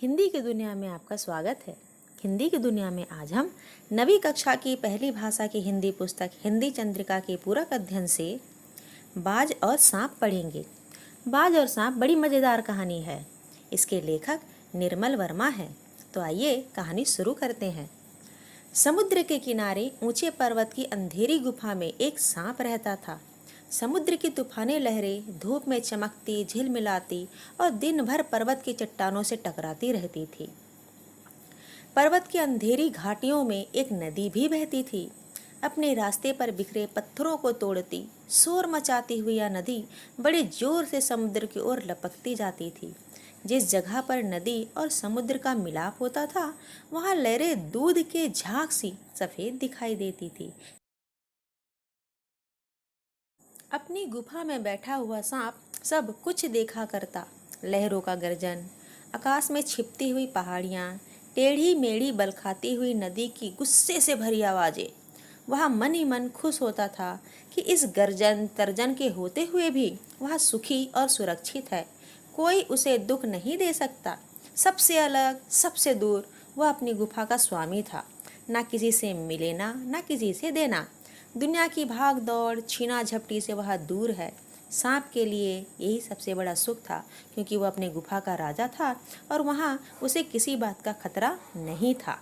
हिंदी की दुनिया में आपका स्वागत है। हिंदी की दुनिया में आज हम नवी कक्षा की पहली भाषा की हिंदी पुस्तक हिंदी चंद्रिका के पूरक अध्ययन से बाज और सांप पढ़ेंगे। बाज और सांप बड़ी मज़ेदार कहानी है। इसके लेखक निर्मल वर्मा हैं। तो आइए कहानी शुरू करते हैं। समुद्र के किनारे ऊंचे पर्वत की अंधेरी गुफा में एक सांप रहता था। समुद्र की तूफानी लहरें धूप में चमकती, झिलमिलाती और दिन भर पर्वत की चट्टानों से टकराती रहती थी। पर्वत की अंधेरी घाटियों में एक नदी भी बहती थी। अपने रास्ते पर बिखरे पत्थरों को तोड़ती, शोर मचाती हुई यह नदी बड़े जोर से समुद्र की ओर लपकती जाती थी। जिस जगह पर नदी और समुद्र का मिलाप होता था, वहाँ लहरें दूध के झाग सी सफेद दिखाई देती थी। अपनी गुफा में बैठा हुआ सांप सब कुछ देखा करता। लहरों का गर्जन, आकाश में छिपती हुई पहाड़ियाँ, टेढ़ी मेढ़ी बल खाती हुई नदी की गुस्से से भरी आवाज़ें। वह मन ही मन खुश होता था कि इस गर्जन तर्जन के होते हुए भी वह सुखी और सुरक्षित है। कोई उसे दुख नहीं दे सकता। सबसे अलग, सबसे दूर वह अपनी गुफा का स्वामी था। ना किसी से मिलेना, ना किसी से देना। दुनिया की भाग दौड़, छीना झपटी से वह दूर है। सांप के लिए यही सबसे बड़ा सुख था, क्योंकि वह अपने गुफा का राजा था और वहाँ उसे किसी बात का खतरा नहीं था।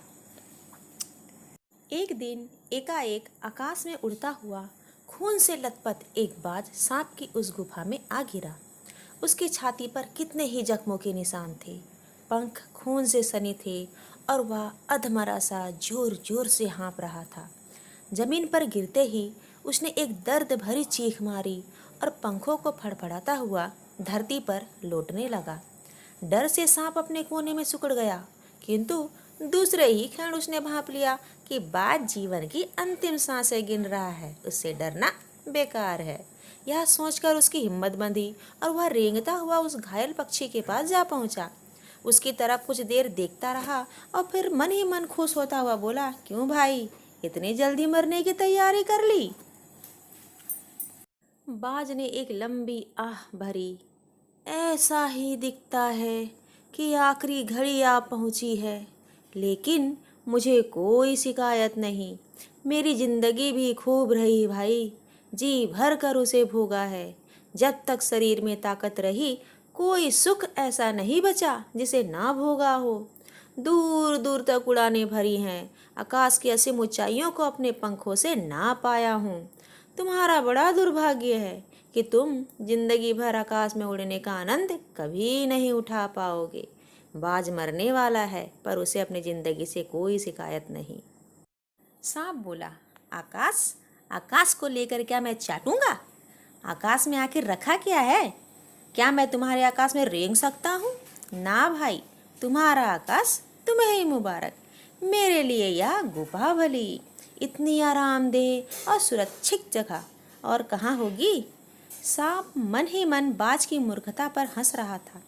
एक दिन एकाएक आकाश में उड़ता हुआ खून से लथपथ एक बाज सांप की उस गुफा में आ गिरा। उसकी छाती पर कितने ही जख्मों के निशान थे। पंख खून से सने थे और वह अधमरा सा जोर जोर से हाँफ रहा था। जमीन पर गिरते ही उसने एक दर्द भरी चीख मारी और पंखों को फड़फड़ाता हुआ धरती पर लौटने लगा। डर से सांप अपने कोने में सिकुड़ गया, किंतु दूसरे ही क्षण उसने भांप लिया कि बाज जीवन की अंतिम सांसें गिन रहा है। उससे डरना बेकार है। यह सोचकर उसकी हिम्मत बंधी और वह रेंगता हुआ उस घायल पक्षी के पास जा पहुंचा। उसकी तरफ कुछ देर देखता रहा और फिर मन ही मन खुश होता हुआ बोला, क्यों भाई, इतनी जल्दी मरने की तैयारी कर ली? बाज ने एक लंबी आह भरी। ऐसा ही दिखता है कि आखिरी घड़ी आ पहुंची है, लेकिन मुझे कोई शिकायत नहीं। मेरी जिंदगी भी खूब रही भाई, जी भर कर उसे भोगा है। जब तक शरीर में ताकत रही, कोई सुख ऐसा नहीं बचा जिसे ना भोगा हो। दूर दूर तक उड़ानें भरी हैं, आकाश की असीम ऊंचाइयों को अपने पंखों से ना पाया हूँ। तुम्हारा बड़ा दुर्भाग्य है कि तुम जिंदगी भर आकाश में उड़ने का आनंद कभी नहीं उठा पाओगे। बाज मरने वाला है, पर उसे अपनी जिंदगी से कोई शिकायत नहीं। सांप बोला, आकाश? आकाश को लेकर क्या मैं चाटूंगा? आकाश में आखिर रखा क्या है? क्या मैं तुम्हारे आकाश में रेंग सकता हूँ? ना भाई, तुम्हारा आकाश तुम्हें ही मुबारक। मेरे लिए यह गुफा भली। इतनी आरामदेह और सुरक्षित जगह और कहाँ होगी? सांप मन ही मन बाज की मूर्खता पर हंस रहा था।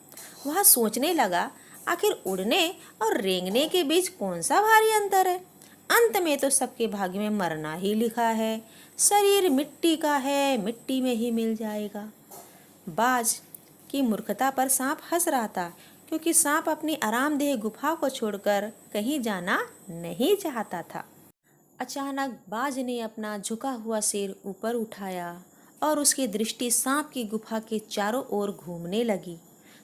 वह सोचने लगा, आखिर उड़ने और रेंगने के बीच कौन सा भारी अंतर है? अंत में तो सबके भाग्य में मरना ही लिखा है। शरीर मिट्टी का है, मिट्टी में ही मिल जाएगा। बाज की मूर्खता पर सांप हंस रहा था, क्योंकि सांप अपनी आरामदेह गुफा को छोड़कर कहीं जाना नहीं चाहता था। अचानक बाज ने अपना झुका हुआ सिर ऊपर उठाया और उसकी दृष्टि सांप की गुफा के चारों ओर घूमने लगी।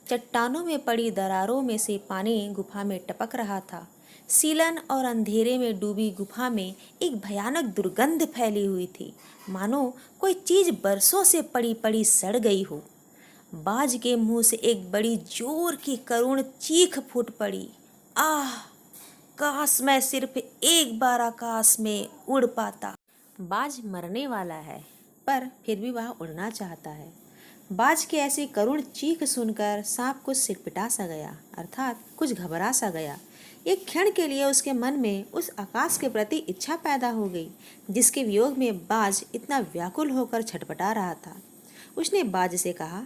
चट्टानों में पड़ी दरारों में से पानी गुफा में टपक रहा था। सीलन और अंधेरे में डूबी गुफा में एक भयानक दुर्गंध फैली हुई थी, मानो कोई चीज बरसों से पड़ी पड़ी सड़ गई हो। बाज के मुंह से एक बड़ी जोर की करुण चीख फूट पड़ी। आह! काश मैं सिर्फ एक बार आकाश में उड़ पाता। बाज मरने वाला है, पर फिर भी वह उड़ना चाहता है। बाज की ऐसी करुण चीख सुनकर सांप कुछ सिटपिटा सा गया, अर्थात कुछ घबरा सा गया। एक क्षण के लिए उसके मन में उस आकाश के प्रति इच्छा पैदा हो गई, जिसके वियोग में बाज इतना व्याकुल होकर छटपटा रहा था। उसने बाज से कहा,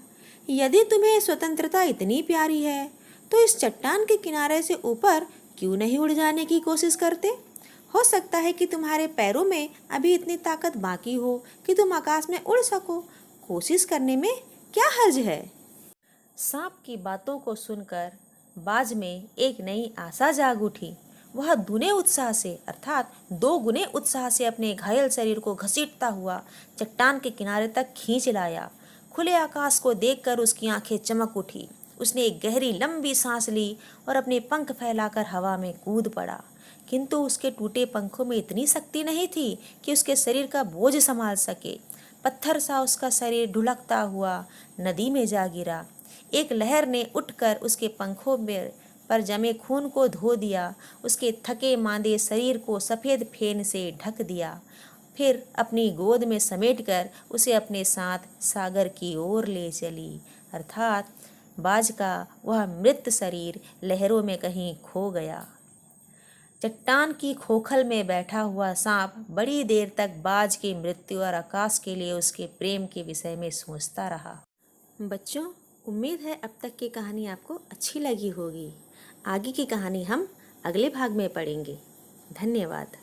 यदि तुम्हें स्वतंत्रता इतनी प्यारी है, तो इस चट्टान के किनारे से ऊपर क्यों नहीं उड़ जाने की कोशिश करते? हो सकता है कि तुम्हारे पैरों में अभी इतनी ताकत बाकी हो कि तुम आकाश में उड़ सको। कोशिश करने में क्या हर्ज है? सांप की बातों को सुनकर बाज में एक नई आशा जाग उठी। वह दुने उत्साह से अर्थात 2 गुने उत्साह से अपने घायल शरीर को घसीटता हुआ चट्टान के किनारे तक खींच लाया। खुले आकाश को देखकर उसकी आंखें चमक उठी। उसने एक गहरी लंबी सांस ली और अपने पंख फैलाकर हवा में कूद पड़ा। किंतु उसके टूटे पंखों में इतनी शक्ति नहीं थी कि उसके शरीर का बोझ संभाल सके। पत्थर सा उसका शरीर ढुलकता हुआ नदी में जा गिरा। एक लहर ने उठकर उसके पंखों में पर जमे खून को धो दिया। उसके थके मांदे शरीर को सफ़ेद फेन से ढक दिया। फिर अपनी गोद में समेटकर उसे अपने साथ सागर की ओर ले चली। अर्थात बाज का वह मृत शरीर लहरों में कहीं खो गया। चट्टान की खोखल में बैठा हुआ सांप बड़ी देर तक बाज की मृत्यु और आकाश के लिए उसके प्रेम के विषय में सोचता रहा। बच्चों, उम्मीद है अब तक की कहानी आपको अच्छी लगी होगी। आगे की कहानी हम अगले भाग में पढ़ेंगे। धन्यवाद।